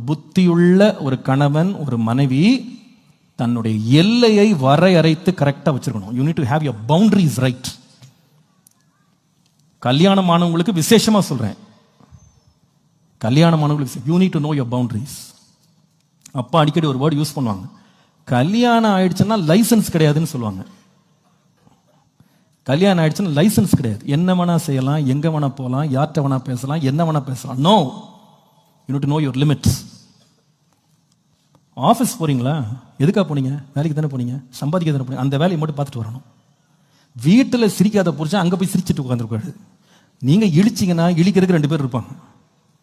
புத்தியுள்ள ஒரு கணவன் ஒரு மனைவி தன்னுடைய எல்லையை வரையறைத்து கரெக்டா வச்சிருக்கணும். You need to have your boundaries right. கல்யாணமானவங்களுக்கு விசேஷமா சொல்றேன், கல்யாணமானவங்களுக்கு you need to know your boundaries. அப்பா அடிக்கடி ஒரு வேர்டு யூஸ் பண்ணுவாங்க, கல்யாணம் ஆயிடுச்சுன்னா லைசன்ஸ் கிடையாதுன்னு சொல்லுவாங்க. கல்யாணம் ஆயிடுச்சுன்னா லைசன்ஸ் கிடையாது. என்ன வேணா செய்யலாம், எங்க வேணா போகலாம், யார்கிட்ட வேணா பேசலாம், என்ன வேணா பேசலாம். No, you need to know your limits. Office போறீங்களா, எதுக்காக போனீங்க? வேலைக்கு தானே போனீங்க, சம்பாதிக்க தானே போனீங்க. அந்த வேலையை மட்டும் பார்த்துட்டு வரணும். வீட்டில் சிரிக்காத புரிச்சா அங்கே போய் சிரிச்சுட்டு உட்காந்துருக்காரு. நீங்கள் இழிச்சிங்கன்னா இழிக்கிறதுக்கு 2 பேர் இருப்பாங்க,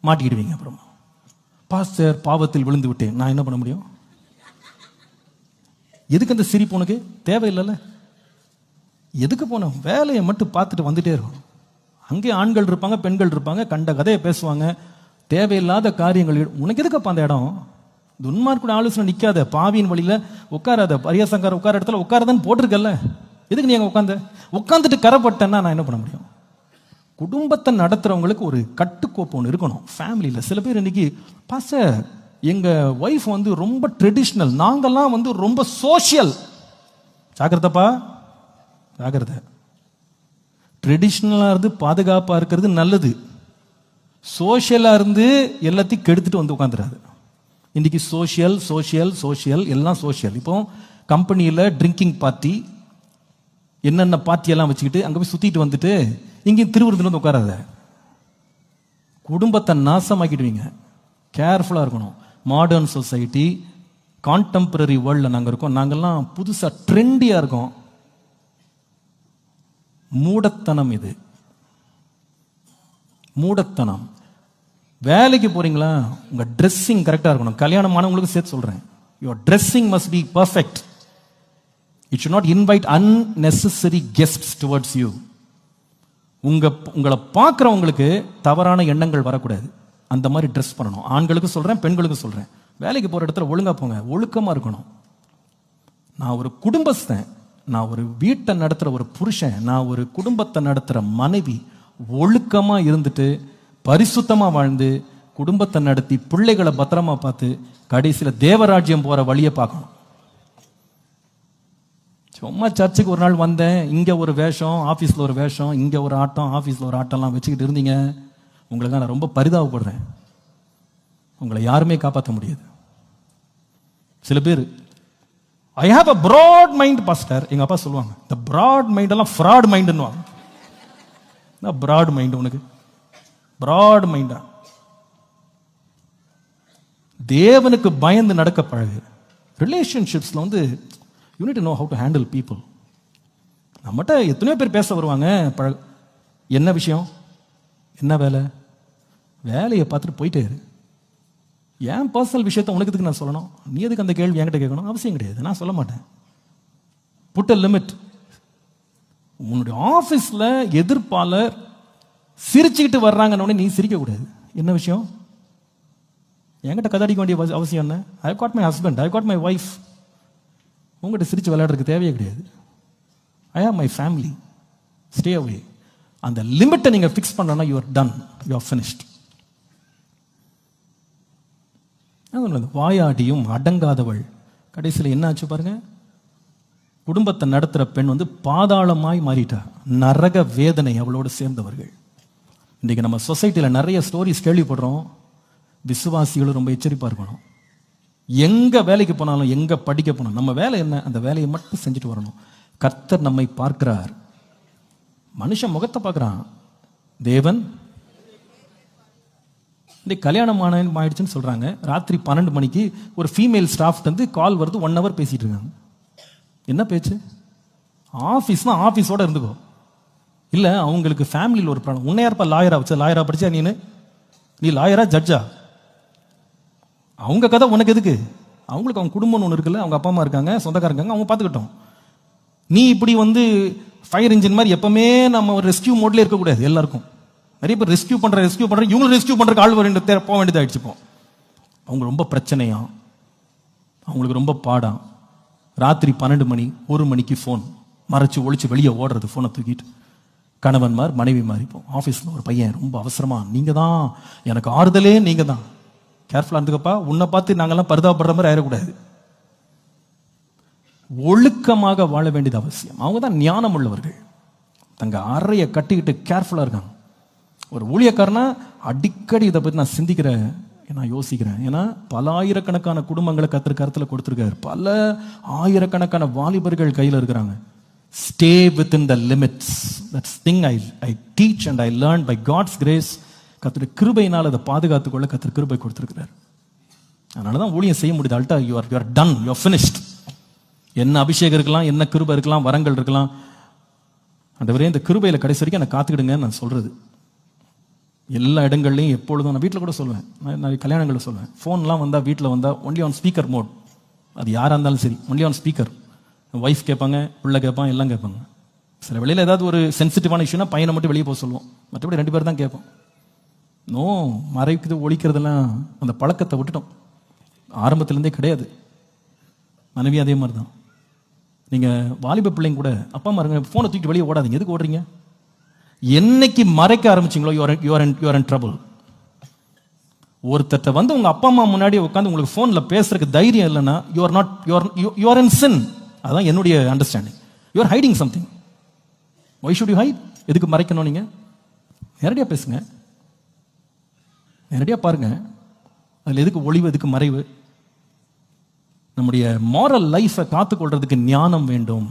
மாட்டிக்கிடுவீங்க. அப்புறமா பாஸ்டர் பாவத்தில் விழுந்து விட்டேன், நான் என்ன பண்ண முடியும்? எதுக்கு அந்த சிரிப்பு? உனக்கு தேவையில்லைல்ல. எதுக்கு போன? வேலையை மட்டும் பார்த்துட்டு வந்துட்டே இருக்கும். அங்கே ஆண்கள் இருப்பாங்க, பெண்கள் இருப்பாங்க, கண்ட கதையை பேசுவாங்க, தேவையில்லாத காரியங்கள். உனக்கு எதுக்கப்பா அந்த இடம்? துன்மார்க்குட ஆலோசனை நிற்காத, பாவியின் வழியில் உட்காராத, பரியாசங்கார உட்கார இடத்துல உட்காரதான்னு போட்டிருக்கல. எதுக்கு நீ அங்கே உட்காந்துட்டு கரைப்பட்டேன்னா நான் என்ன பண்ண முடியும்? குடும்பத்தை நடத்துறவங்களுக்கு ஒரு கட்டுக்கோப்பு ஒன்று இருக்கணும் ஃபேமிலியில். சில பேர் இன்னைக்கு பாஸ்டர் எங்கள் ஒய்ஃப் வந்து ரொம்ப ட்ரெடிஷ்னல், நாங்கள்லாம் வந்து ரொம்ப சோஷியல். ஜாக்கிரதப்பா, ஜாக்கிரதை. ட்ரெடிஷ்னலாக இருந்து பாதுகாப்பாக இருக்கிறது நல்லது, சோஷியலாக இருந்து எல்லாத்தையும் கெடுத்துட்டு வந்து உட்காந்துடாது. இன்னைக்கு சோஷியல் சோஷியல் சோஷியல் எல்லாம் சோஷியல். இப்போ கம்பெனியில் ட்ரிங்கிங் பார்ட்டி, என்னென்ன பார்ட்டியெல்லாம் வச்சுக்கிட்டு அங்கே போய் சுற்றிட்டு வந்துட்டு இங்கேயும் திருவிருந்தில் வந்து உட்காராத, குடும்பத்தை நாசமாக்கிடுவீங்க. கேர்ஃபுல்லாக இருக்கணும். மாடர்ன் சொசைட்டி, கான்டெம்பரரி வேர்ல்டில் நாங்கள் இருக்கோம். நாங்கள்லாம் புதுசாக ட்ரெண்டியாக இருக்கோம். மூடத்தனம் இது, மூடத்தனம். வேலைக்கு போறீங்களா, உங்க ட்ரெஸ்ஸிங் கரெக்டாக இருக்கணும். கல்யாணமானவங்களுக்கு சேர்த்து சொல்றேன், your dressing must be perfect. It should not invite unnecessary guests towards you. உங்களை பார்க்குறவங்களுக்கு தவறான எண்ணங்கள் வரக்கூடாது. அந்த மாதிரி ட்ரெஸ் பண்ணணும். ஆண்களுக்கு சொல்றேன், பெண்களுக்கு சொல்றேன். வேலைக்கு போற இடத்துல ஒழுங்கா போங்க, ஒழுக்கமா இருக்கணும். நான் ஒரு குடும்பஸ்தன், நான் ஒரு வீட்டை நடத்துற ஒரு புருஷன், நான் ஒரு குடும்பத்தை நடத்துற மனைவி. ஒழுக்கமா இருந்துட்டு பரிசுத்தமா வாழ்ந்து குடும்பத்தை நடத்தி பிள்ளைகளை பத்திரமா பார்த்து கடைசியில் தேவராஜ்யம் போற வழியை பார்க்கணும். சும்மா சர்ச்சுக்கு ஒரு நாள் வந்தேன், இங்க ஒரு வேஷம், ஆபீஸ்ல ஒரு வேஷம், இங்க ஒரு ஆட்டம், ஆபீஸ்ல ஒரு ஆட்டம்லாம் வச்சுக்கிட்டு இருந்தீங்க, உங்களுக்கு நான் ரொம்ப பரிதாபப்படுறேன். உங்களை யாருமே காப்பாற்ற முடியாது. சில பேர் I have a broad mind pastor, எங்க அப்பா சொல்லுவாங்க, இந்த பிராட் மைண்ட் எல்லாம் ஃப்ராட் மைண்டுன்னு. பிராட் மைண்ட் உனக்கு பிராட் மைண்டா? தேவனுக்கு பயந்து நடக்க பழகு. ரிலேஷன்ஷிப்ஸ்ல வந்து you need to know how to handle people. நம்மகிட்ட எத்தனையோ பேர் பேச வருவாங்க, என்ன விஷயம், என்ன வேலை, வேலையை பார்த்துட்டு போயிட்டே இரு. என் பர்சனல் விஷயத்த உனக்கு எதுக்கு நான் சொல்லணும்? நீ எதுக்கு அந்த கேள்வி என்கிட்ட கேட்கணும்? அவசியம் கிடையாது, நான் சொல்ல மாட்டேன். Put a limit. உன்னுடைய ஆஃபீஸில் எதிர்ப்பாளர் சிரிச்சுக்கிட்டு வர்றாங்கன்னு நீ சிரிக்கக்கூடாது. என்ன விஷயம்? என்கிட்ட கதடிக்க வேண்டிய அவசியம் என்ன? I got my husband, I got my wife. உங்கள்கிட்ட சிரிச்சு விளையாடுறதுக்கு தேவையே கிடையாது. I have my family, stay away. அந்த லிமிட்டை நீங்கள் ஃபிக்ஸ் பண்ணனா you are done, you are finished. வாயாடியும் அடங்காதவள் கடைசியில் என்ன ஆச்சு பாருங்க. குடும்பத்தை நடத்துகிற பெண் வந்து பாதாளமாய் மாறிட்டா. நரக வேதனை அவளோடு சேர்ந்தவர்கள். இன்றைக்கி நம்ம சொசைட்டியில் நிறைய ஸ்டோரிஸ் கேள்விப்படுறோம். விசுவாசிகளும் ரொம்ப எச்சரிப்பாக இருக்கணும். எங்கே வேலைக்கு போனாலும், எங்கே படிக்க போனாலும், நம்ம வேலை என்ன, அந்த வேலையை மட்டும் செஞ்சுட்டு வரணும். கர்த்தர் நம்மை பார்க்கிறார். மனுஷன் முகத்தை பார்க்குறான், தேவன். இந்த கல்யாணம் ஆயிடுச்சுன்னு சொல்கிறாங்க. ராத்திரி 12 மணிக்கு ஒரு ஃபீமேல் ஸ்டாஃப் வந்து கால் வருது, 1 hour பேசிகிட்டு இருக்காங்க. என்ன பேச்சு? ஆஃபீஸ்னா ஆஃபீஸோட இருந்துக்கோ. இல்லை அவங்களுக்கு ஃபேமிலியில் ஒரு ப்ராப்ளம். உன்னை யாருப்பா லாயரா வச்சா? லாயரா படிச்சா நீ லாயரா ஜட்ஜா? அவங்க கதை உனக்கு எதுக்கு? அவங்களுக்கு அவங்க குடும்பம்னு ஒன்று இருக்குல்ல, அவங்க அப்பா அம்மா இருக்காங்க, சொந்தக்காரங்க, அவங்க பார்த்துக்கிட்டோம். நீ இப்படி வந்து ஃபயர் இன்ஜின் மாதிரி எப்பவுமே நம்ம ஒரு ரெஸ்கியூ மோட்ல இருக்கக்கூடாது. எல்லாருக்கும் நிறைய பேர் ரெஸ்கியூ பண்ற இவங்களும் ரெஸ்கியூ பண்றதுக்கு ஆள் போக வேண்டியதாகிடுச்சு. இப்போ அவங்க ரொம்ப பிரச்சனையா, அவங்களுக்கு ரொம்ப பாடம். ராத்திரி 12 மணி 1 மணிக்கு ஃபோன், மறைச்சு ஒழிச்சு வெளியே ஓடுறது ஃபோனை தூக்கிட்டு. கணவன்மார் மனைவி மாதிரி. இப்போ ஆஃபீஸில் ஒரு பையன் ரொம்ப அவசரமா, நீங்கள் தான் எனக்கு ஆறுதலே, நீங்கள் தான். கேர்ஃபுல்லா இருந்துக்கப்பா, உன்னை பார்த்து நாங்கெல்லாம் பரிதாபப்படுற மாதிரி ஆயிடக்கூடாது. ஒழுக்கமாக வாழ வேண்டியது அவசியம். அவங்க தான் ஞானம் உள்ளவர்கள். தங்க அறையை கட்டிக்கிட்டு கேர்ஃபுல்லா இருக்காங்க. ஒரு ஊழியக்காரனா அடிக்கடி இதை பத்தி நான் சிந்திக்கிறேன், நான் யோசிக்கிறேன். ஏன்னா பல ஆயிரக்கணக்கான குடும்பங்களை கர்த்தர் கருத்துல கொடுத்திருக்காரு. பல ஆயிரக்கணக்கான வாலிபர்கள் கையில் இருக்கிறாங்க. Stay within the limits. That's thing I teach and I learn by God's grace. கர்த்தருடைய கிருபையினால் அதை பாதுகாத்துக் கொள்ள கர்த்தர் கிருபை கொடுத்திருக்கிறார். அதனால தான் ஊழியம் செய்ய முடியுது. அல்டா you are done, you are finished. என்ன அபிஷேகம் இருக்கலாம், என்ன கிருபை இருக்கலாம், வரங்கள் இருக்கலாம், ஆண்டவரே இந்த கிருபையில கடைசி வரைக்கும் என்னை காத்துக்கிடுங்க நான் சொல்றது. எல்லா இடங்கள்லையும் எப்பொழுதும் நான் வீட்டில் கூட சொல்லுவேன், நான் கல்யாணங்களில் சொல்லுவேன், ஃபோன்லாம் வந்தால் வீட்டில் வந்தால் ஒன்லி ஆன் ஸ்பீக்கர் மோட். அது யாராக இருந்தாலும் சரி, ஒன்லி ஆன் ஸ்பீக்கர். ஒய்ஃப் கேட்பாங்க, பிள்ளை கேட்பான், எல்லாம் கேட்பாங்க. சில வெளியில் ஏதாவது ஒரு சென்சிட்டிவான இஷ்யூனா பையனை மட்டும் வெளியே போக சொல்லுவோம், மற்றபடி 2 பேர் தான் கேட்போம். நோ, மறைக்குது ஒழிக்கிறதெல்லாம் அந்த பழக்கத்தை விட்டுட்டோம், ஆரம்பத்திலேருந்தே கிடையாது. மனைவி அதே மாதிரி தான். நீங்கள் வாலிப பிள்ளைங்க கூட அப்பா அம்மா இருங்க, ஃபோனை தூக்கிட்டு வெளியே ஓடாதீங்க. எதுக்கு ஓடுறீங்க? என்னைக்கு மறைக்க ஆரம்பிச்சிங்களோ யூஆர் இன் ட்ரபிள். ஒருத்தட்ட வந்து உங்க அப்பா அம்மா முன்னாடி உட்காந்து உங்களுக்கு ஃபோன்ல பேசுறதுக்கு தைரியம் இல்லைன்னா யூ ஆர் இன் சின். அதான் என்னுடைய understanding. You are hiding something. Why should you hide? எதுக்கு மறைக்கணும்? நீங்க நேரடியாக பேசுங்க, நேரடியாக பாருங்க. அதில் எதுக்கு ஒளிவு, எதுக்கு மறைவு? நம்முடைய மாரல் லைஃபை காத்துக்கொள்றதுக்கு ஞானம் வேண்டும்.